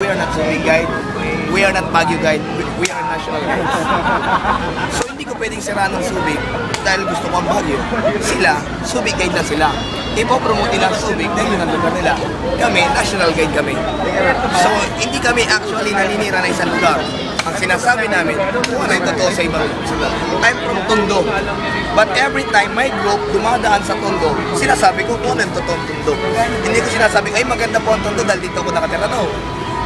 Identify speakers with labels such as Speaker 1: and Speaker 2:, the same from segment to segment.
Speaker 1: we are not Subic guide, we are not Baguio guide, we are national guides. So hindi ko pwedeng siraan ng Subic dahil gusto ko ang Baguio. Sila, Subic guide na sila. Ipopromote nila ang Subic dahil yun ang lugar nila. Kami, national guide kami. So hindi kami actually naninira na isang lugar. Ang sinasabi namin, kung ano yung totoo sa ibang lugar. I'm from Tondo. But every time my group dumadaan sa Tondo, sinasabi ko kung ano yung totoong Tondo. Hindi ko sinasabi, ay maganda po ang Tondo dahil dito ako nakatira. No,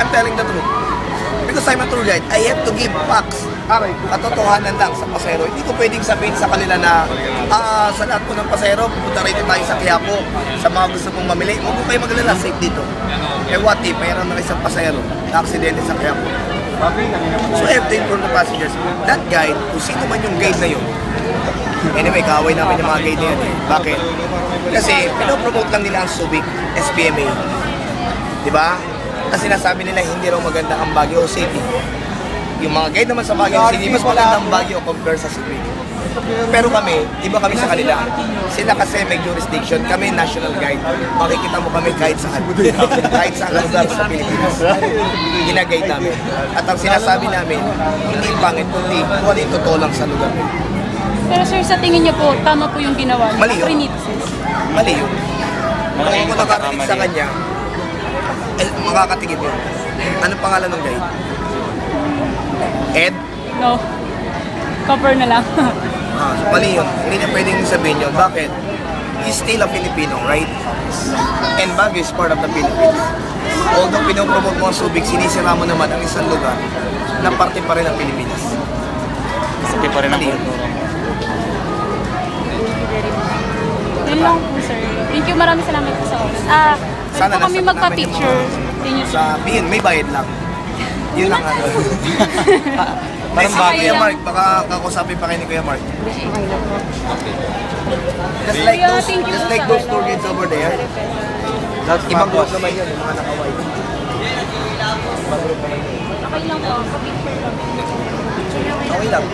Speaker 1: I'm telling the truth. Because I'm a tour guide, I have to give facts. Katotohanan lang sa pasero. Hindi ko pwedeng sabihin sa kanila na sa lahat po ng pasero, pupunta rito tayo sa Quiapo. Sa mga gusto pong mamili, huwag po kayo maglala, safe dito. Eh what if, mayroon na isang pasero na aksidente sa Quiapo. So I have to inform the passengers, that guide, kung sino man yung guide na yun. Anyway, kaaway namin yung mga guide na yun eh. Bakit? Kasi pinopromote lang nila ang Subic, SPMA. Diba? Kasi sinasabi nila hindi raw maganda ang Baguio City. Yung mga guide naman sa Baguio City, mas maganda ang Baguio compare sa Subic. Pero kami, iba kami sa kanila. Sila kasi may jurisdiction, kami national guide. Makikita mo kami kahit saan. Kahit saan lugar sa Pilipinas. Ginaguide namin. At ang sinasabi namin, hindi pangit, kundi kung ano yung totoo lang sa lugar.
Speaker 2: Pero sir, sa tingin niyo po, tama po yung ginawa niyo?
Speaker 1: Mali yun.
Speaker 2: Prinitsis.
Speaker 1: Mali yun. Kung nakakarinig sa kanya, makakatingin yun. Anong pangalan ng guide? Ed?
Speaker 2: No. Cover na lang.
Speaker 1: So mali yun. Hindi niya pwedeng sabihin yun. Bakit? He's still a Filipino, right? And Baguio is part of the Philippines. Although pinopromote mo ang Subic, sinisira mo naman ang isang lugar na parte pa rin ng Pilipinas.
Speaker 3: Hindi pa rin ang
Speaker 1: kultura.
Speaker 2: Yun lang po sir. Thank you, maraming salamat po sa oras. Pwede po kami
Speaker 1: nasagot namin
Speaker 2: magpa-picture.
Speaker 1: yung mga- Sa BN, may bayad lang. Yun lang ano.
Speaker 3: Parang
Speaker 1: Si
Speaker 3: Baguio.
Speaker 1: Kuya Mark, baka kakusapin pa kayo ni Kuya Mark. Just like
Speaker 2: Kuya,
Speaker 1: those,
Speaker 2: thank you
Speaker 1: just
Speaker 2: po
Speaker 1: like
Speaker 2: sa
Speaker 1: those
Speaker 2: ano.
Speaker 1: tour guides over there. Ibang group naman yun, yung mga naka-white.
Speaker 2: Okay lang po, pa-picture lang.
Speaker 1: Okay lang.